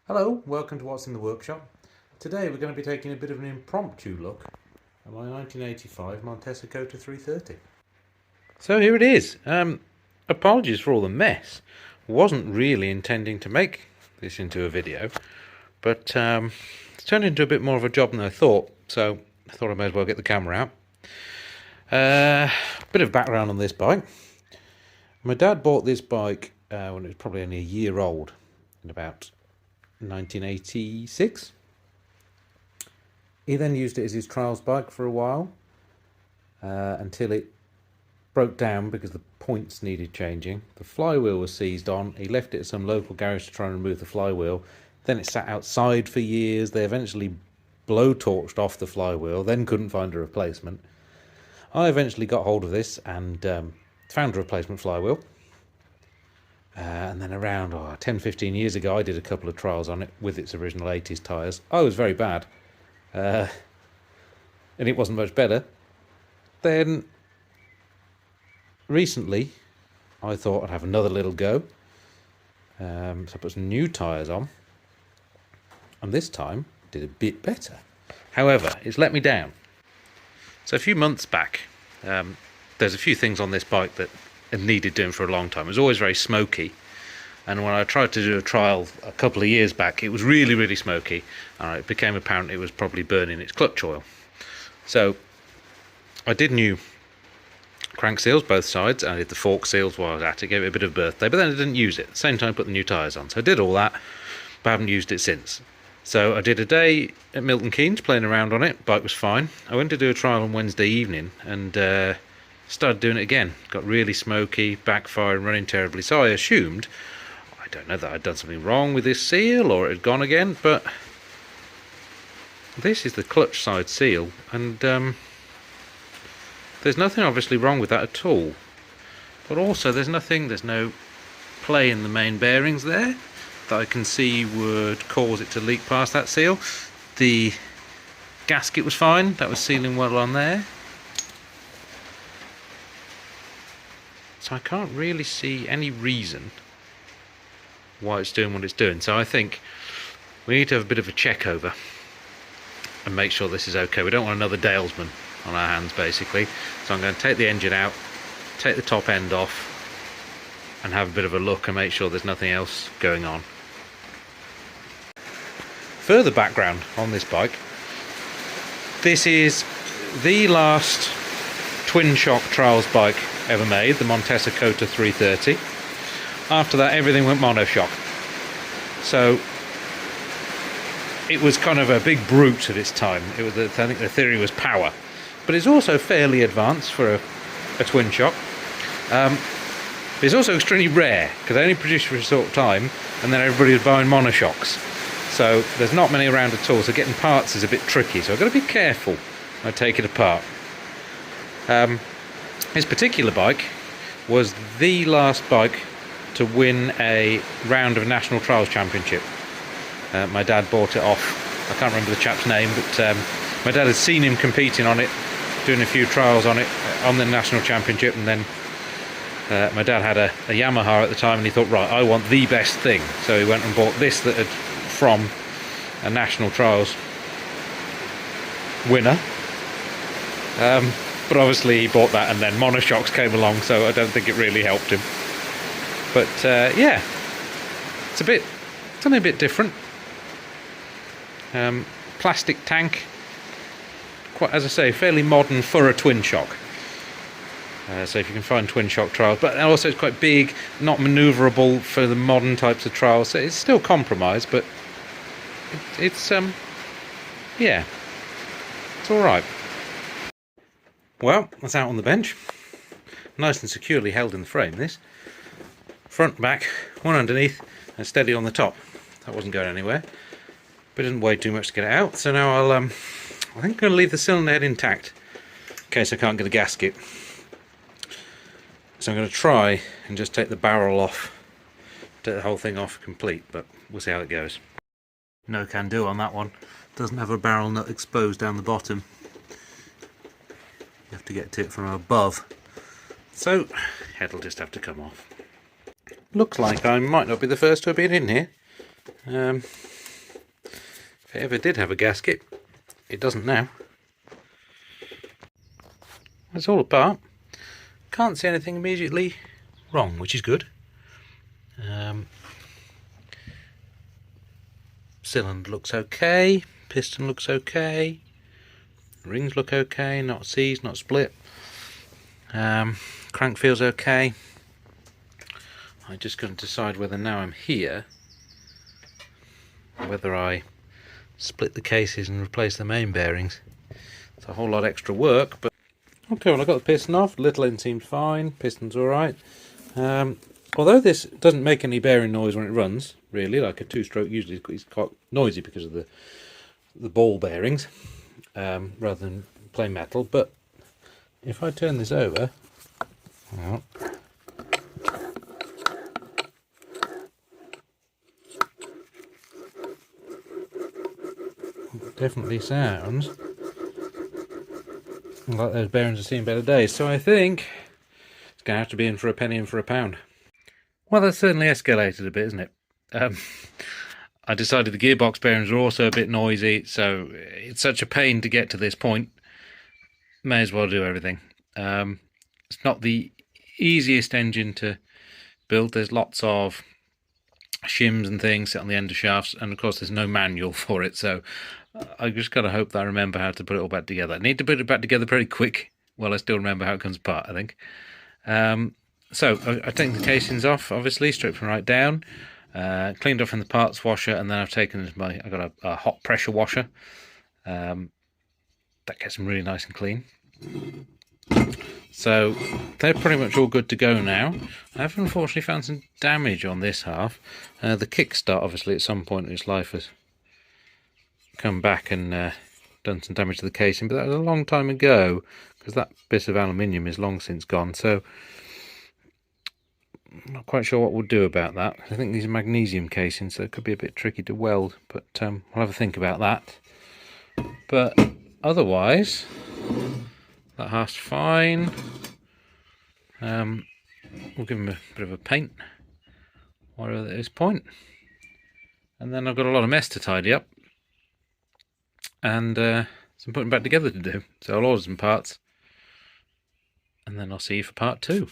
Hello, welcome to What's in the Workshop. Today we're going to be taking a bit of an impromptu look at my 1985 Montesa Cota 330. So here it is. Apologies for all the mess. Wasn't really intending to make this into a video, but it's turned into a bit more of a job than I thought, so I thought I may as well get the camera out. Bit of background on this bike. My dad bought this bike when it was probably only a year old, in about 1986. He then used it as his trials bike for a while until it broke down because the points needed changing. The flywheel was seized on. He left it at some local garage to try and remove the flywheel. Then it sat outside for years. They eventually blow-torched off the flywheel, then couldn't find a replacement. I eventually got hold of this and found a replacement flywheel. And then around 10-15 years ago, I did a couple of trials on it with its original 80s tyres. I was very bad, and it wasn't much better. Then, recently, I thought I'd have another little go. So I put some new tyres on, and this time, did a bit better. However, it's let me down. So a few months back, there's a few things on this bike that it needed doing for a long time. It was always very smoky, and when I tried to do a trial a couple of years back, it was really smoky, and it became apparent it was probably burning its clutch oil. So I did new crank seals both sides, and I did the fork seals while I was at it, gave it a bit of a birthday, but then I didn't use it. At the same time I put the new tyres on, so I did all that, but I haven't used it since. So I did a day at Milton Keynes playing around on it. Bike was fine. I went to do a trial on Wednesday evening and started doing it again. Got really smoky, backfired, running terribly. So I assumed, I don't know that I'd done something wrong with this seal or it had gone again, but this is the clutch side seal, and there's nothing obviously wrong with that at all. But also there's no play in the main bearings there that I can see would cause it to leak past that seal. The gasket was fine, that was sealing well on there. So I can't really see any reason why it's doing what it's doing. So I think we need to have a bit of a check over and make sure this is okay. We don't want another Dalesman on our hands, basically. So I'm going to take the engine out, take the top end off, and have a bit of a look and make sure there's nothing else going on. Further background on this bike. This is the last twin shock trials bike ever made, the Montesa Cota 330. After that, everything went monoshock. So it was kind of a big brute at its time. I think the theory was power, but it's also fairly advanced for a twin shock. It's also extremely rare because they only produced for a short time, and then everybody was buying monoshocks. So there's not many around at all. So getting parts is a bit tricky. So I've got to be careful when I take it apart. This particular bike was the last bike to win a round of National Trials Championship. My dad bought it off, I can't remember the chap's name, but my dad had seen him competing on it, doing a few trials on it, on the National Championship, and then my dad had a Yamaha at the time, and he thought, right, I want the best thing. So he went and bought this that had from a National Trials winner. But obviously he bought that and then monoshocks came along, so I don't think it really helped him. But yeah, it's something a bit different. Plastic tank, quite, as I say, fairly modern for a twin shock. So if you can find twin shock trials, but also it's quite big, not manoeuvrable for the modern types of trials. So it's still compromised, but it's yeah, it's all right. Well, that's out on the bench, nice and securely held in the frame. This front, back, one underneath, and steady on the top. That wasn't going anywhere, but it didn't weigh too much to get it out. So now I think I'm going to leave the cylinder head intact in case I can't get a gasket. So I'm going to try and just take the barrel off, take the whole thing off complete, but we'll see how it goes. No can do on that one. Doesn't have a barrel nut exposed down the bottom. You have to get to it from above. So, head'll just have to come off. Looks like I might not be the first to have been in here. it ever did have a gasket. It doesn't now. It's all apart. Can't see anything immediately wrong, which is good. Cylinder looks okay, piston looks okay, rings look okay, not seized, not split. Crank feels okay. I'm just going to decide whether now I'm here, whether I split the cases and replace the main bearings. It's a whole lot extra work, but okay, well I got the piston off, little end seems fine, piston's alright. Although this doesn't make any bearing noise when it runs, really, like a two-stroke usually is quite noisy because of the ball bearings, rather than plain metal, but if I turn this over, well, it definitely sounds like those bearings are seeing better days, so I think it's going to have to be in for a penny and for a pound. Well, that's certainly escalated a bit, isn't it? I decided the gearbox bearings are also a bit noisy, so it's such a pain to get to this point. May as well do everything. It's not the easiest engine to build. There's lots of shims and things sit on the end of shafts, and of course there's no manual for it, so I just got to hope that I remember how to put it all back together. I need to put it back together pretty quick while I still remember how it comes apart, I think. So I take the casings off, obviously, stripped them right down, cleaned off in the parts washer, and then I've taken I got a hot pressure washer. That gets them really nice and clean. So they're pretty much all good to go now. I've unfortunately found some damage on this half. The kickstart, obviously, at some point in its life has come back and done some damage to the casing, but that was a long time ago because that bit of aluminium is long since gone. So I'm not quite sure what we'll do about that. I think these are magnesium casings, so it could be a bit tricky to weld, but we'll have a think about that. But otherwise, that half's fine. We'll give them a bit of a paint while at this point, and then I've got a lot of mess to tidy up and some putting back together to do. So I'll order some parts, and then I'll see you for part 2.